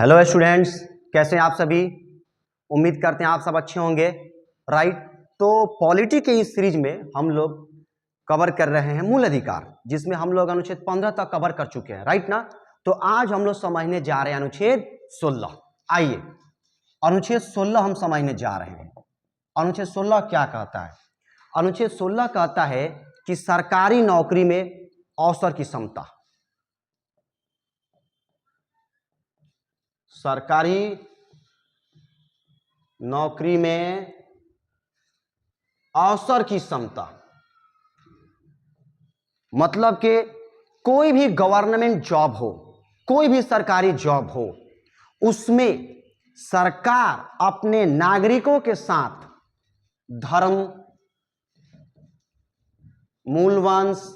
Hello students, कैसे हैं आप सभी। उम्मीद करते हैं आप सब अच्छे होंगे, राइट। तो पॉलिटी के इस सीरीज में हम लोग कवर कर रहे हैं मूल अधिकार, जिसमें हम लोग अनुच्छेद 15 तक कवर कर चुके हैं, राइट ना। तो आज हम लोग समझने जा रहे हैं अनुच्छेद 16। आइए अनुच्छेद 16 हम समझने जा रहे हैं। अनुच्छेद 16 क्या कहता है? अनुच्छेद 16 कहता है कि सरकारी नौकरी में अवसर की समता। सरकारी नौकरी में अवसर की समता मतलब कि कोई भी गवर्नमेंट जॉब हो, कोई भी सरकारी जॉब हो, उसमें सरकार अपने नागरिकों के साथ धर्म, मूलवंश,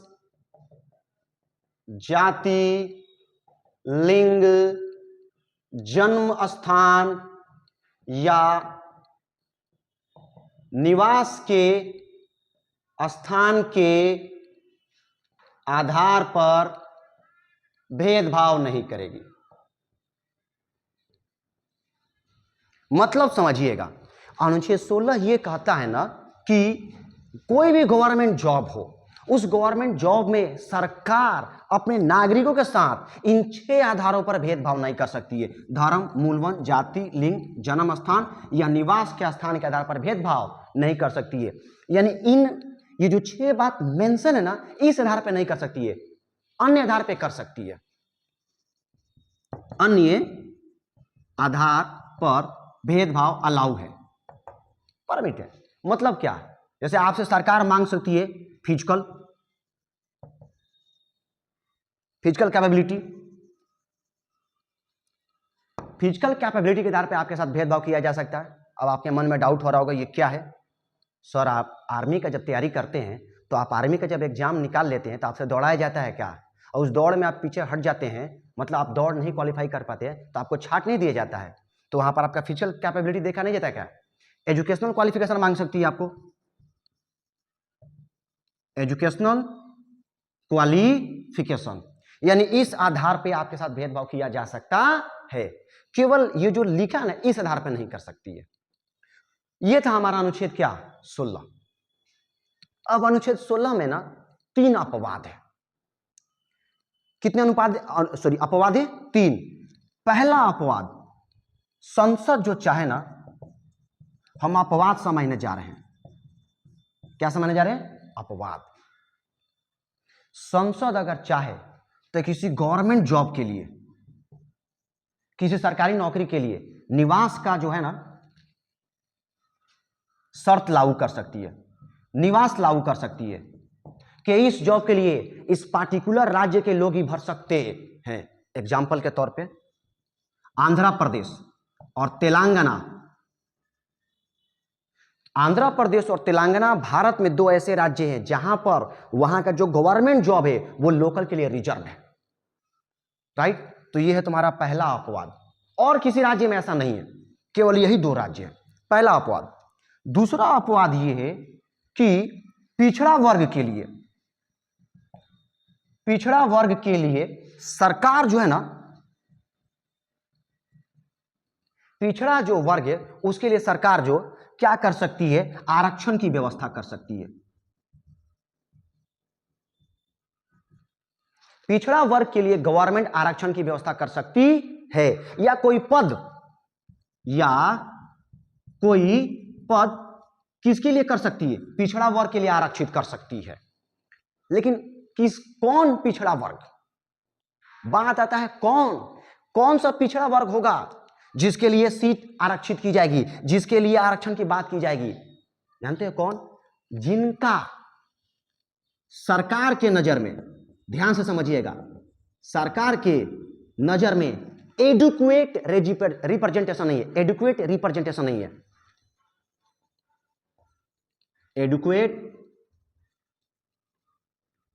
जाति, लिंग, जन्म स्थान या निवास के स्थान के आधार पर भेदभाव नहीं करेगी। मतलब समझिएगा, अनुच्छेद 16 ये कहता है ना कि कोई भी गवर्नमेंट जॉब हो, उस गवर्नमेंट जॉब में सरकार अपने नागरिकों के साथ इन 6 आधारों पर भेदभाव नहीं कर सकती है। धर्म, मूलवंश, जाति, लिंग, जन्म स्थान या निवास के स्थान के आधार पर भेदभाव नहीं कर सकती है। यानी ये जो 6 बात मेंशन है ना, इस आधार पर नहीं कर सकती है, अन्य आधार पर कर सकती है। अन्य आधार पर भेदभाव अलाउ है, परमिट है। मतलब क्या है? जैसे आपसे सरकार मांग सकती है फिजिकल कैपेबिलिटी। फिजिकल कैपेबिलिटी के आधार पर आपके साथ भेदभाव किया जा सकता है। अब आपके मन में डाउट हो रहा होगा, ये क्या है सर? आप आर्मी का जब तैयारी करते हैं तो आप आर्मी का जब एग्जाम निकाल लेते हैं तो आपसे दौड़ाया जाता है क्या? और उस दौड़ में आप पीछे हट जाते हैं, मतलब आप दौड़ नहीं क्वालिफाई कर पाते हैं, तो आपको छाट नहीं दिया जाता है। तो वहां पर आपका फिजिकल कैपेबिलिटी देखा नहीं जाता क्या? एजुकेशनल क्वालिफिकेशन मांग सकती है आपको, एजुकेशनल क्वालिफिकेशन। यानी इस आधार पे आपके साथ भेदभाव किया जा सकता है। केवल ये जो लिखा है ना, इस आधार पे नहीं कर सकती है। ये था हमारा अनुच्छेद क्या? 16। अब अनुच्छेद 16 में ना 3 अपवाद है। कितने अपवाद है? 3। पहला अपवाद, संसद जो चाहे ना, हम अपवाद समझने जा रहे हैं। क्या समझने जा रहे हैं? अपवाद। संसद अगर चाहे तो किसी गवर्नमेंट जॉब के लिए, किसी सरकारी नौकरी के लिए निवास का जो है ना शर्त लागू कर सकती है, निवास लागू कर सकती है कि इस जॉब के लिए इस पार्टिकुलर राज्य के लोग ही भर सकते हैं। एग्जाम्पल के तौर पे आंध्र प्रदेश और तेलंगाना। आंध्र प्रदेश और तेलंगाना भारत में 2 ऐसे राज्य हैं जहां पर वहां का जो गवर्नमेंट जॉब है वो लोकल के लिए रिजर्व है, राइट। तो ये है तुम्हारा पहला अपवाद। और किसी राज्य में ऐसा नहीं है, केवल यही 2 राज्य हैं। पहला अपवाद। दूसरा अपवाद ये है कि पिछड़ा वर्ग के लिए सरकार जो है ना, पिछड़ा जो वर्ग है उसके लिए सरकार जो क्या कर सकती है, आरक्षण की व्यवस्था कर सकती है। पिछड़ा वर्ग के लिए गवर्नमेंट आरक्षण की व्यवस्था कर सकती है, या कोई पद किसके लिए कर सकती है? पिछड़ा वर्ग के लिए आरक्षित कर सकती है। लेकिन कौन पिछड़ा वर्ग? बात आता है कौन सा पिछड़ा वर्ग होगा जिसके लिए सीट आरक्षित की जाएगी, जिसके लिए आरक्षण की बात की जाएगी? जानते हैं कौन? जिनका सरकार के नजर में, ध्यान से समझिएगा, सरकार के नजर में एडुक्वेट रिप्रेजेंटेशन नहीं है। एडुक्वेट रिप्रेजेंटेशन नहीं है। एडुक्वेट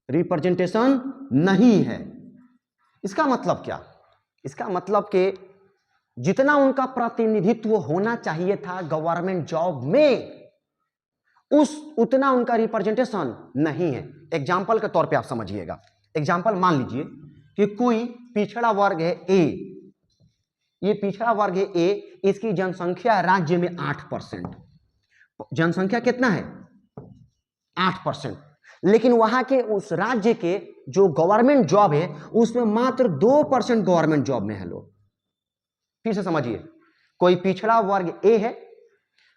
रिप्रेजेंटेशन नहीं है। इसका मतलब क्या? इसका मतलब कि जितना उनका प्रतिनिधित्व होना चाहिए था गवर्नमेंट जॉब में, उतना उनका रिप्रेजेंटेशन नहीं है। एग्जाम्पल के तौर पे आप समझिएगा। एग्जाम्पल मान लीजिए कि कोई पिछड़ा वर्ग है ए, ये पिछड़ा वर्ग है ए, इसकी जनसंख्या राज्य में 8%। जनसंख्या कितना है? 8%। लेकिन वहां के उस राज्य के जो गवर्नमेंट जॉब है उसमें मात्र 2% गवर्नमेंट जॉब में है लोग। फिर से समझिए, कोई पिछड़ा वर्ग ए है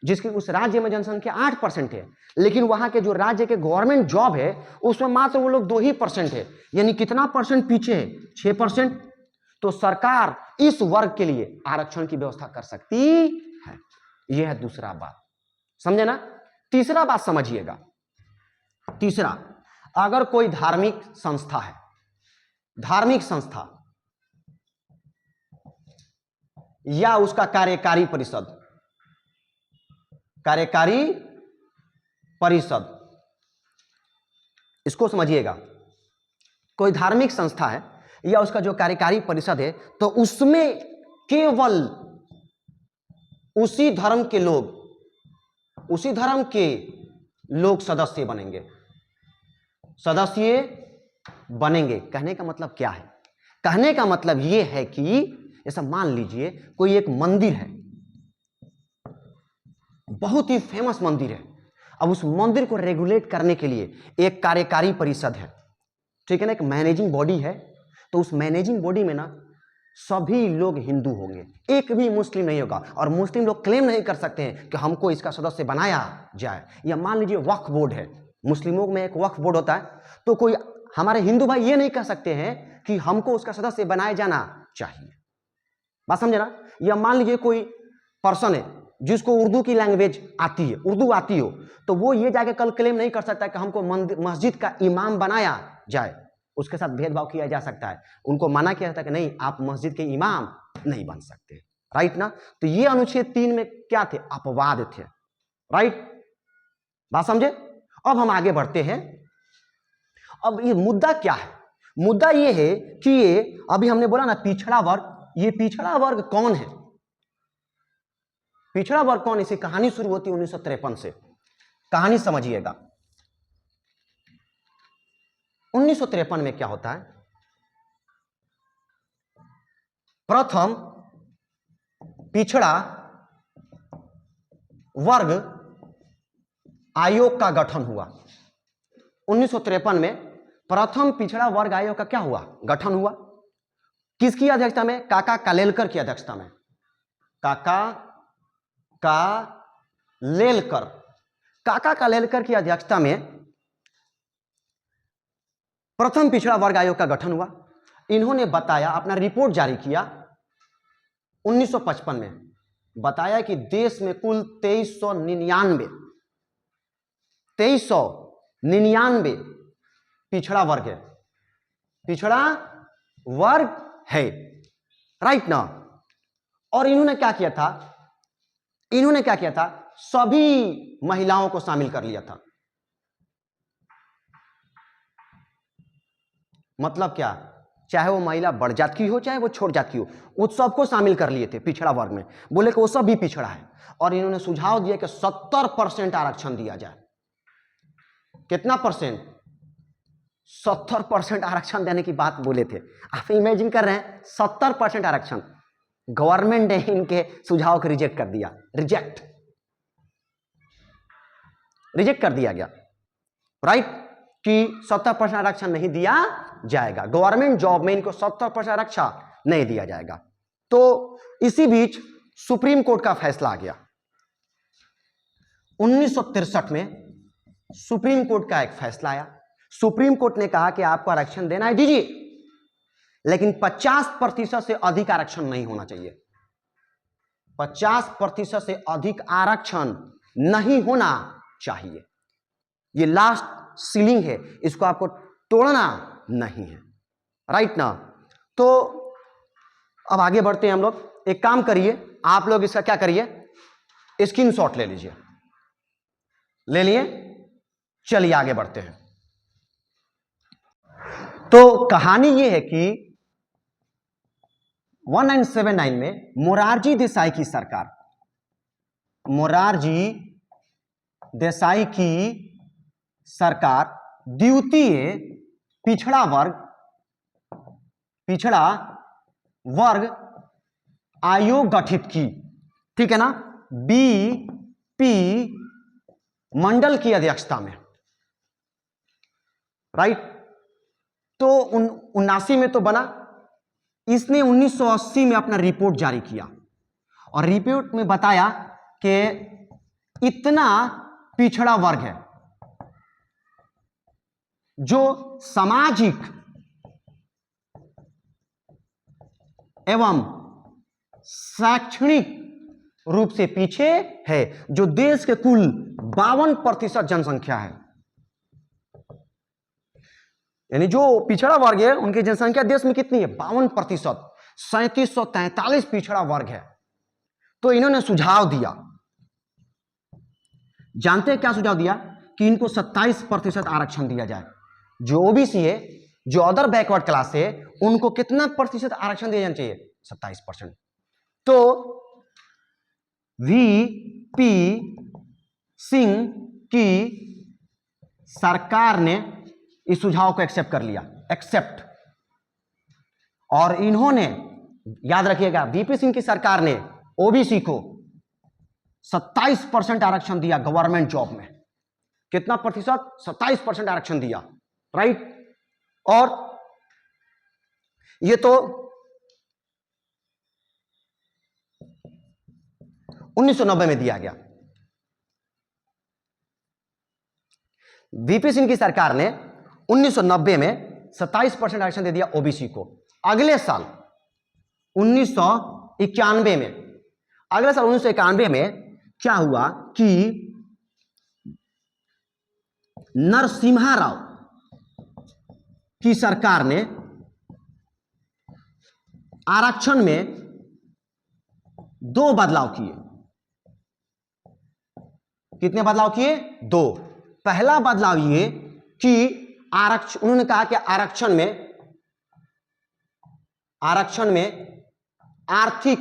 जिसकी उस राज्य में जनसंख्या 8% है, लेकिन वहां के जो राज्य के गवर्नमेंट जॉब है उसमें मात्र वो लोग 2% है, यानी कितना परसेंट पीछे है? 6%। तो सरकार इस वर्ग के लिए आरक्षण की व्यवस्था कर सकती है। यह है दूसरा बात, समझे ना? तीसरा बात समझिएगा। तीसरा, अगर कोई धार्मिक संस्था है, धार्मिक संस्था या उसका कार्यकारी परिषद, कार्यकारी परिषद, इसको समझिएगा, कोई धार्मिक संस्था है या उसका जो कार्यकारी परिषद है, तो उसमें केवल उसी धर्म के लोग सदस्य बनेंगे, सदस्य बनेंगे। कहने का मतलब क्या है? कहने का मतलब यह है कि जैसा मान लीजिए कोई एक मंदिर है, बहुत ही फेमस मंदिर है, अब उस मंदिर को रेगुलेट करने के लिए एक कार्यकारी परिषद है, ठीक है ना, एक मैनेजिंग बॉडी है। तो उस मैनेजिंग बॉडी में ना सभी लोग हिंदू होंगे, एक भी मुस्लिम नहीं होगा, और मुस्लिम लोग क्लेम नहीं कर सकते हैं कि हमको इसका सदस्य बनाया जाए। या मान लीजिए वक्फ बोर्ड है, मुस्लिमों में एक वक्फ बोर्ड होता है, तो कोई हमारे हिंदू भाई ये नहीं कह सकते हैं कि हमको उसका सदस्य बनाया जाना चाहिए। बात समझे ना? या मान लीजिए कोई पर्सन है जिसको उर्दू की लैंग्वेज आती है, उर्दू आती हो, तो वो ये जाके कल क्लेम नहीं कर सकता कि हमको मस्जिद का इमाम बनाया जाए। उसके साथ भेदभाव किया जा सकता है, उनको मना किया जाता है कि नहीं, आप मस्जिद के इमाम नहीं बन सकते, राइट ना? तो ये अनुच्छेद 3 में क्या थे? अपवाद थे, राइट? बात समझे? अब हम आगे बढ़ते हैं। अब ये मुद्दा क्या है? मुद्दा ये है कि ये अभी हमने बोला ना पिछड़ा वर्ग, ये पिछड़ा वर्ग कौन है? पिछड़ा वर्ग कौन? इसी कहानी शुरू होती है 1953 से। कहानी समझिएगा। 1953 में क्या होता है? प्रथम पिछड़ा वर्ग आयोग का गठन हुआ। 1953 में प्रथम पिछड़ा वर्ग आयोग का क्या हुआ? गठन हुआ। किसकी अध्यक्षता में? काका कालेलकर की अध्यक्षता में। काका कालेलकर की अध्यक्षता में प्रथम पिछड़ा वर्ग आयोग का गठन हुआ। इन्होंने बताया, अपना रिपोर्ट जारी किया 1955 में, बताया कि देश में कुल 2399 पिछड़ा वर्ग है, पिछड़ा वर्ग है, राइट ना? और इन्होंने क्या किया था? सभी महिलाओं को शामिल कर लिया था। मतलब क्या? चाहे वो महिला बड़ जात की हो चाहे वो छोट जात की हो, उस सबको शामिल कर लिए थे पिछड़ा वर्ग में। बोले कि वो सब भी पिछड़ा है, और इन्होंने सुझाव दिया कि 70% आरक्षण दिया जाए। कितना परसेंट? 70% आरक्षण देने की बात बोले थे। आप इमेजिन कर रहे हैं, 70% आरक्षण। गवर्नमेंट ने इनके सुझाव को रिजेक्ट कर दिया, रिजेक्ट कर दिया गया, राइट? कि 70% आरक्षण नहीं दिया जाएगा, गवर्नमेंट जॉब में इनको 70% आरक्षण नहीं दिया जाएगा। तो इसी बीच सुप्रीम कोर्ट का फैसला आ गया 1963 में। सुप्रीम कोर्ट का एक फैसला आया। सुप्रीम कोर्ट ने कहा कि आपको आरक्षण देना है, दीजिए, लेकिन 50% से अधिक आरक्षण नहीं होना चाहिए। 50% से अधिक आरक्षण नहीं होना चाहिए। ये लास्ट सीलिंग है, इसको आपको तोड़ना नहीं है, राइट ना? तो अब आगे बढ़ते हैं हम लोग। एक काम करिए, आप लोग इसका क्या करिए, स्क्रीनशॉट ले लीजिए। ले लिए? चलिए आगे बढ़ते हैं। तो कहानी यह है कि 1979 में मोरारजी देसाई की सरकार, मोरारजी देसाई की सरकार द्वितीय पिछड़ा वर्ग आयोग गठित की, ठीक है ना, बीपी मंडल की अध्यक्षता में, राइट। तो 79 में तो बना, इसने 1980 में अपना रिपोर्ट जारी किया और रिपोर्ट में बताया कि इतना पिछड़ा वर्ग है जो सामाजिक एवं शैक्षणिक रूप से पीछे है, जो देश के कुल 52% जनसंख्या है। यानी जो पिछड़ा वर्ग है उनकी जनसंख्या देश में कितनी है? 52%। 3743 पिछड़ा वर्ग है। तो इन्होंने सुझाव दिया, जानते हैं क्या सुझाव दिया? कि इनको 27% आरक्षण दिया जाए। जो ओबीसी है, जो अदर बैकवर्ड क्लास है, उनको कितना प्रतिशत आरक्षण दिया जाना चाहिए? 27%। तो वीपी सिंह की सरकार ने इस सुझाव को एक्सेप्ट कर लिया, एक्सेप्ट। और इन्होंने, याद रखिएगा, वीपी सिंह की सरकार ने ओबीसी को 27% आरक्षण दिया गवर्नमेंट जॉब में। कितना प्रतिशत? 27% आरक्षण दिया, राइट। और ये तो 1990 में दिया गया। वीपी सिंह की सरकार ने 1990 में 27% आरक्षण दे दिया ओबीसी को। अगले साल 1991 में, अगले साल 1991 में क्या हुआ कि नरसिम्हा राव की सरकार ने आरक्षण में 2 बदलाव किए। कितने बदलाव किए? 2। पहला बदलाव ये कि उन्होंने कहा कि आरक्षण में आर्थिक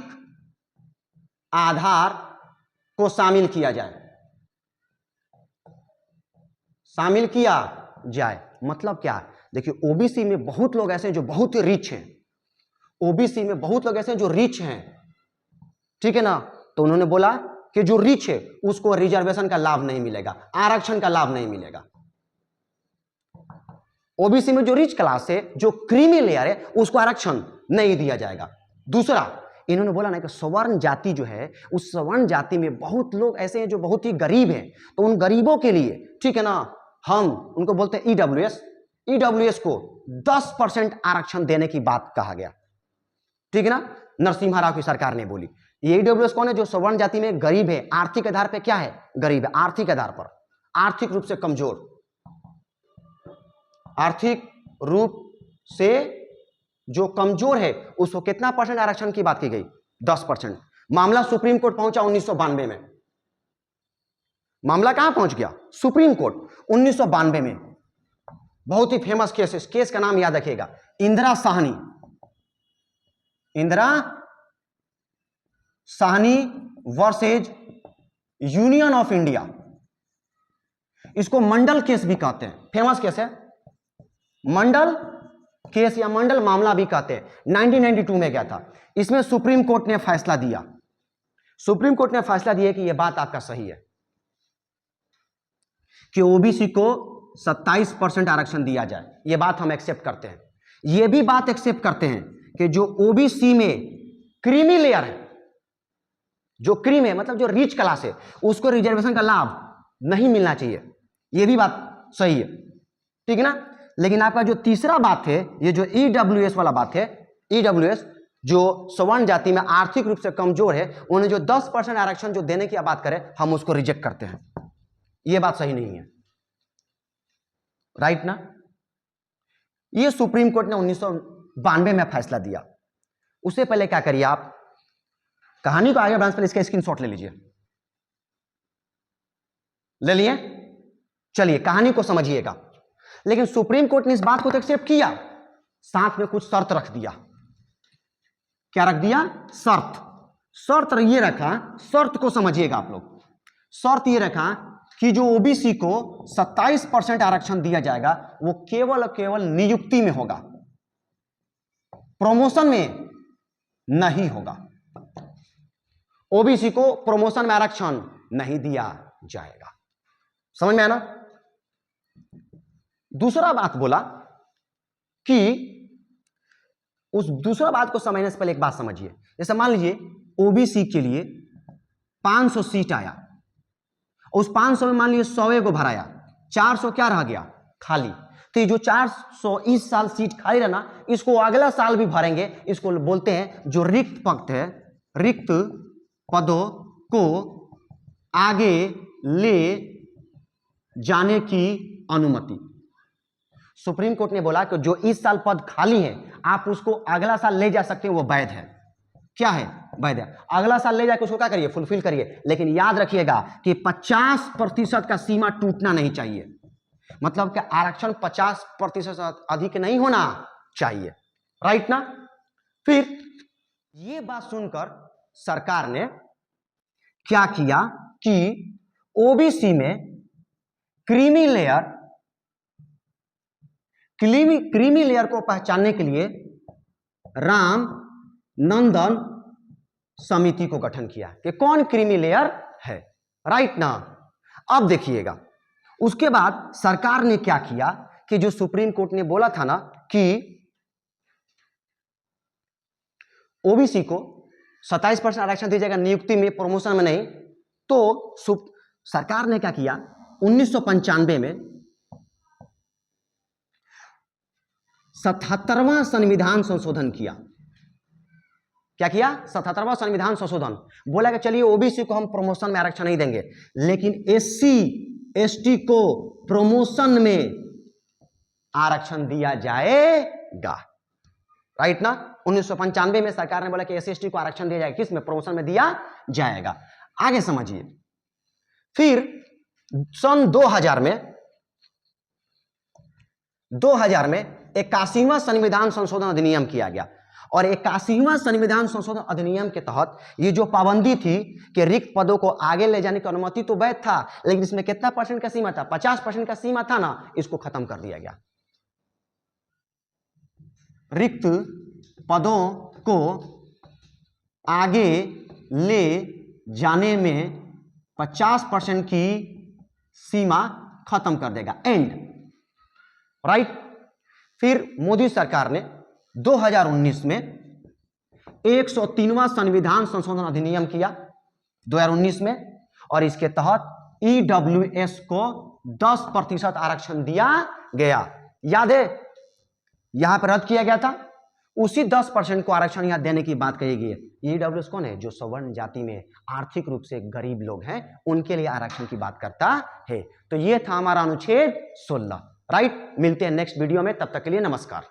आधार को शामिल किया जाए, शामिल किया जाए। मतलब क्या? देखिए, ओबीसी में बहुत लोग ऐसे हैं जो बहुत ही रिच हैं, ओबीसी में बहुत लोग ऐसे हैं जो रिच हैं, ठीक है ना। तो उन्होंने बोला कि जो रिच है उसको रिजर्वेशन का लाभ नहीं मिलेगा, आरक्षण का लाभ नहीं मिलेगा। ओबीसी में जो रिच क्लास है, जो क्रीमी लेयर है, उसको आरक्षण नहीं दिया जाएगा। दूसरा, इन्होंने बोला ना कि सवर्ण जाति जो है, उस सवर्ण जाति में बहुत लोग ऐसे हैं जो बहुत ही गरीब हैं, तो उन गरीबों के लिए, ठीक है ना, हम उनको बोलते हैं ईडब्ल्यूएस को 10% आरक्षण देने की बात कहा गया, ठीक है ना। नरसिम्हा राव की सरकार ने बोली। ये ईडब्ल्यूएस कौन है? जो सवर्ण जाति में गरीब है, आर्थिक आधार पे क्या है? गरीब है, आर्थिक आधार पर, आर्थिक रूप से कमजोर, आर्थिक रूप से जो कमजोर है, उसको कितना परसेंट आरक्षण की बात की गई? 10%। मामला सुप्रीम कोर्ट पहुंचा 1992 में। मामला कहां पहुंच गया? सुप्रीम कोर्ट 1992 में। बहुत ही फेमस केस है, केस का नाम याद रखिएगा, Indira Sahni versus union of India. इसको मंडल केस भी कहते हैं, फेमस केस है, मंडल केस या मंडल मामला भी कहते हैं। 1992 में गया था। इसमें सुप्रीम कोर्ट ने फैसला दिया, सुप्रीम कोर्ट ने फैसला दिया कि यह बात आपका सही है कि ओबीसी को 27% आरक्षण दिया जाए। यह बात हम एक्सेप्ट करते हैं। यह भी बात एक्सेप्ट करते हैं कि जो ओबीसी में क्रीमी लेयर है, जो क्रीम है मतलब जो रिच क्लास है, उसको रिजर्वेशन का लाभ नहीं मिलना चाहिए। यह भी बात सही है, ठीक है ना। लेकिन आपका जो तीसरा बात है, ये जो ईडब्ल्यूएस वाला बात है, ईडब्ल्यूएस जो सवर्ण जाति में आर्थिक रूप से कमजोर है, उन्हें जो 10% आरक्षण जो देने की बात करें, हम उसको रिजेक्ट करते हैं। यह बात सही नहीं है, राइट ना। यह सुप्रीम कोर्ट ने 1992 में फैसला दिया। उससे पहले क्या करिए आप, कहानी को आगे बढ़ाने से पहले इसका स्क्रीनशॉट ले लीजिए। ले लिए? चलिए कहानी को समझिएगा। लेकिन सुप्रीम कोर्ट ने इस बात को तो एक्सेप्ट किया, साथ में कुछ शर्त रख दिया। क्या रख दिया? शर्त ये रखा, शर्त को समझिएगा आप लोग। शर्त ये रखा कि जो ओबीसी को 27% आरक्षण दिया जाएगा, वो केवल और केवल नियुक्ति में होगा, प्रमोशन में नहीं होगा। ओबीसी को प्रमोशन में आरक्षण नहीं दिया जाएगा। समझ में आया ना? दूसरा बात बोला कि उस दूसरा बात को समझने से पहले एक बात समझिए। जैसे मान लीजिए ओबीसी के लिए 500 सीट आया, उस 500 में मान लीजिए 100 को भराया, 400 क्या रह गया? खाली। तो ये जो 400 इस साल सीट खाली रहना, इसको अगला साल भी भरेंगे। इसको बोलते हैं जो रिक्त पद है, रिक्त पदों को आगे ले जाने की अनुमति। सुप्रीम कोर्ट ने बोला कि जो इस साल पद खाली है आप उसको अगला साल ले जा सकते हैं, वो वैध है। क्या है? वैध है। अगला साल ले जाकर उसको क्या करिए? फुलफिल करिए। लेकिन याद रखिएगा कि 50% का सीमा टूटना नहीं चाहिए। मतलब कि आरक्षण 50% अधिक नहीं होना चाहिए। राइट ना? फिर ये बात सुनकर सरकार ने क्या किया कि ओबीसी में क्रीमी लेयर को पहचानने के लिए राम नंदन समिति को गठन किया कि कौन क्रीमी लेयर है। राइट ना? अब देखिएगा उसके बाद सरकार ने क्या किया कि जो सुप्रीम कोर्ट ने बोला था ना कि ओबीसी को 27% आरक्षण दिया जाएगा नियुक्ति में, प्रमोशन में नहीं, तो सरकार ने क्या किया 1995 में 77वां संविधान संशोधन किया। क्या किया? 77वां संविधान संशोधन। बोला कि चलिए ओबीसी को हम प्रमोशन में आरक्षण नहीं देंगे, लेकिन एससी एसटी को प्रमोशन में आरक्षण दिया जाएगा। राइट ना? 1995 में सरकार ने बोला कि एससी एसटी को आरक्षण दिया जाएगा। किस में? प्रमोशन में दिया जाएगा। आगे समझिए। फिर सन 2000 में 81वां संविधान संशोधन अधिनियम किया गया, और 81वां संविधान संशोधन अधिनियम के तहत ये जो पाबंदी थी कि रिक्त पदों को आगे ले जाने की अनुमति तो वैध था, लेकिन इसमें कितना परसेंट का सीमा था? 50% का सीमा था ना, इसको खत्म कर दिया गया। रिक्त पदों को आगे ले जाने में 50% की सीमा खत्म कर देगा। एंड। राइट? फिर मोदी सरकार ने 2019 में 103वां संविधान संशोधन अधिनियम किया 2019 में, और इसके तहत ईडब्ल्यूएस को 10% आरक्षण दिया गया। याद है? यहां पर रद्द किया गया था, उसी 10% को आरक्षण यहां देने की बात कही गई है। ईडब्ल्यूएस कौन है? जो सवर्ण जाति में आर्थिक रूप से गरीब लोग हैं, उनके लिए आरक्षण की बात करता है। तो यह था हमारा अनुच्छेद 16। राइट? मिलते हैं नेक्स्ट वीडियो में, तब तक के लिए नमस्कार।